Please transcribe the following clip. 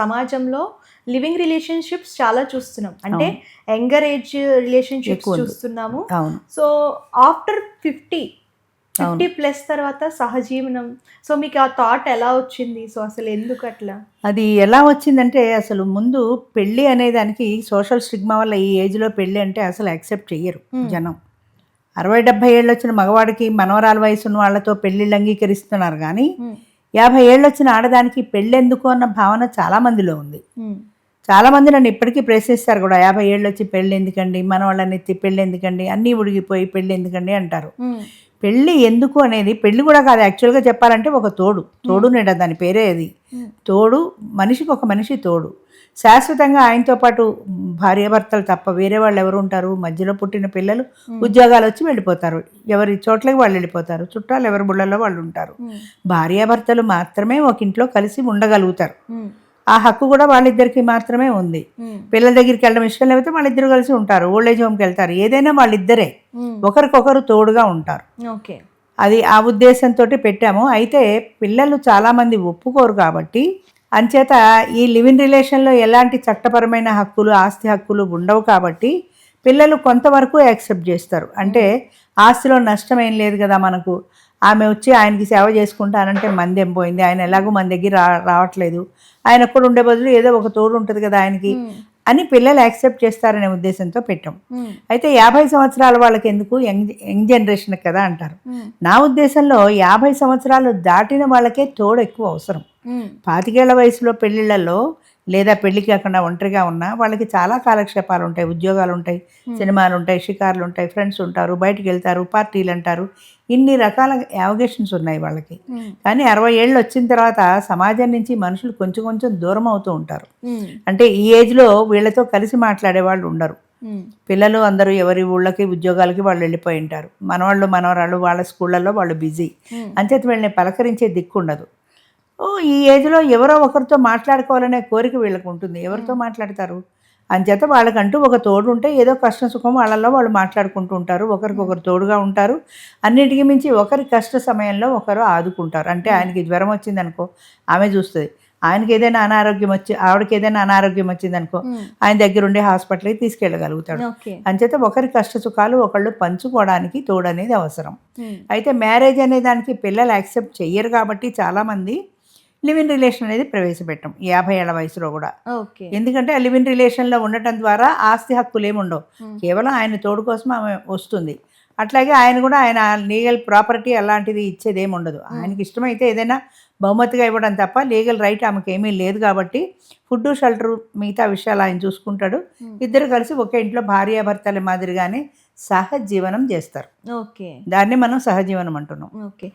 సమాజంలో living relationships చాలా చూస్తున్నాం. అంటే యంగర్ ఏజ్ రిలేషన్షిప్స్ ఎక్కువ ఉంది. చూస్తున్నాము. అవును. సో ఆఫ్టర్ 50 ప్లస్ తర్వాత సహజీవనం. సో మీకు ఆ థాట్ ఎలా వచ్చింది? సో అసలు ఎందుకు అట్లా? అది ఎలా వచ్చిందంటే అసలు ముందు పెళ్ళి అనేదానికి సోషల్ స్టిగ్మా వల్ల ఈ ఏజ్లో పెళ్ళి అంటే అసలు యాక్సెప్ట్ చెయ్యరు జనం. 60-70 ఏళ్ళు వచ్చిన మగవాడికి మనవరాల వయసు ఉన్న వాళ్ళతో పెళ్ళిళ్ళు అంగీకరిస్తున్నారు కానీ 50 ఏళ్ళు వచ్చిన ఆడదానికి పెళ్ళెందుకు అన్న భావన చాలా మందిలో ఉంది. చాలామంది నన్ను ఇప్పటికీ ప్రశ్నిస్తారు కూడా, 50 ఏళ్ళు వచ్చి పెళ్ళి ఎందుకండి, మన వాళ్ళని ఎత్తి పెళ్ళి ఎందుకండి, అన్నీ ఉడిగిపోయి పెళ్ళి ఎందుకండి అంటారు. పెళ్ళి ఎందుకు అనేది పెళ్ళి కూడా కాదు, యాక్చువల్గా చెప్పాలంటే ఒక తోడు నేడ దాని పేరే అది. తోడు, మనిషికి ఒక మనిషి తోడు. శాశ్వతంగా ఆయనతో పాటు భార్యాభర్తలు తప్ప వేరే వాళ్ళు ఎవరు ఉంటారు? మధ్యలో పుట్టిన పిల్లలు ఉద్యోగాలు వచ్చి వెళ్ళిపోతారు, ఎవరి చోట్లకి వాళ్ళు వెళ్ళిపోతారు, చుట్టాలు ఎవరి బుళ్ళల్లో వాళ్ళు ఉంటారు. భార్యాభర్తలు మాత్రమే ఒక ఇంట్లో కలిసి ఉండగలుగుతారు. ఆ హక్కు కూడా వాళ్ళిద్దరికి మాత్రమే ఉంది. పిల్లల దగ్గరికి వెళ్ళడం ఇష్టం లేకపోతే వాళ్ళిద్దరు కలిసి ఉంటారు, ఓల్డేజ్ హోమ్కి వెళ్తారు, ఏదైనా వాళ్ళిద్దరే ఒకరికొకరు తోడుగా ఉంటారు. ఓకే, అది ఆ ఉద్దేశంతో పెట్టాము. అయితే పిల్లలు చాలామంది ఒప్పుకోరు కాబట్టి అంచేత ఈ లివింగ్ రిలేషన్లో ఎలాంటి చట్టపరమైన హక్కులు, ఆస్తి హక్కులు ఉండవు కాబట్టి పిల్లలు కొంతవరకు యాక్సెప్ట్ చేస్తారు. అంటే ఆస్తిలో నష్టం ఏం లేదు కదా మనకు, ఆమె వచ్చి ఆయనకి సేవ చేసుకుంటానంటే మందేం పోయింది, ఆయన ఎలాగో మన దగ్గర రావట్లేదు, ఆయన కూడా ఉండే బదులు ఏదో ఒక తోడు ఉంటుంది కదా ఆయనకి అని పిల్లలు యాక్సెప్ట్ చేస్తారనే ఉద్దేశంతో పెట్టాం. అయితే 50 సంవత్సరాల వాళ్ళకి ఎందుకు, యంగ్ జనరేషన్ కదా అంటారు. నా ఉద్దేశంలో 50 సంవత్సరాలు దాటిన వాళ్ళకే తోడు ఎక్కువ అవసరం. 25 ఏళ్ల వయసులో పెళ్ళిళ్ళల్లో లేదా పెళ్ళికి కాకుండా ఒంటరిగా ఉన్నా వాళ్ళకి చాలా కాలక్షేపాలు ఉంటాయి, ఉద్యోగాలు ఉంటాయి, సినిమాలు ఉంటాయి, షికార్లు ఉంటాయి, ఫ్రెండ్స్ ఉంటారు, బయటికి వెళ్తారు, పార్టీలు అంటారు, ఇన్ని రకాల యావగేషన్స్ ఉన్నాయి వాళ్ళకి. కానీ 60 ఏళ్ళు వచ్చిన తర్వాత సమాజం నుంచి మనుషులు కొంచెం కొంచెం దూరం అవుతూ ఉంటారు. అంటే ఈ ఏజ్లో వీళ్ళతో కలిసి మాట్లాడే వాళ్ళు ఉండరు. పిల్లలు అందరూ ఎవరి ఊళ్ళకి ఉద్యోగాలకి వాళ్ళు వెళ్ళిపోయి ఉంటారు, మనవాళ్ళు మనవరాళ్ళు వాళ్ళ స్కూళ్ళల్లో వాళ్ళు బిజీ, అంచేత వీళ్ళని పలకరించే దిక్కు ఉండదు. ఈ ఏజ్లో ఎవరో ఒకరితో మాట్లాడుకోవాలనే కోరిక వీళ్ళకు ఉంటుంది, ఎవరితో మాట్లాడతారు? అంచేత వాళ్ళకంటూ ఒక తోడు ఉంటే ఏదో కష్ట సుఖం వాళ్ళల్లో వాళ్ళు మాట్లాడుకుంటూ ఉంటారు, ఒకరికొకరు తోడుగా ఉంటారు. అన్నిటికీ మించి ఒకరి కష్ట సమయంలో ఒకరు ఆదుకుంటారు. అంటే ఆయనకి జ్వరం వచ్చిందనుకో ఆమె చూస్తుంది, ఆయనకి ఏదైనా అనారోగ్యం వచ్చి ఆవిడకి ఏదైనా అనారోగ్యం వచ్చిందనుకో ఆయన దగ్గర ఉండే హాస్పిటల్కి తీసుకెళ్ళగలుగుతాడు. అంచేత ఒకరి కష్ట సుఖాలు ఒకళ్ళు పంచుకోవడానికి తోడు అనేది అవసరం. అయితే మ్యారేజ్ అనే దానికి పిల్లలు యాక్సెప్ట్ చెయ్యరు కాబట్టి చాలామంది లివింగ్ రిలేషన్ అనేది ప్రవేశపెట్టాం 50 ఏళ్ల వయసులో కూడా. ఎందుకంటే ఆ లివింగ్ రిలేషన్లో ఉండటం ద్వారా ఆస్తి హక్కులు ఏమి ఉండవు, కేవలం ఆయన తోడు కోసం ఆమె వస్తుంది. అట్లాగే ఆయన కూడా ఆయన లీగల్ ప్రాపర్టీ అలాంటిది ఇచ్చేది ఏమి ఉండదు. ఆయనకి ఇష్టమైతే ఏదైనా బహుమతిగా ఇవ్వడం తప్ప లీగల్ రైట్ ఆమెకి ఏమీ లేదు కాబట్టి ఫుడ్, షెల్టర్, మిగతా విషయాలు ఆయన చూసుకుంటాడు. ఇద్దరు కలిసి ఒకే ఇంట్లో భార్యాభర్తల మాదిరిగానే సహజీవనం చేస్తారు. దాన్ని మనం సహజీవనం అంటున్నాం. ఓకే.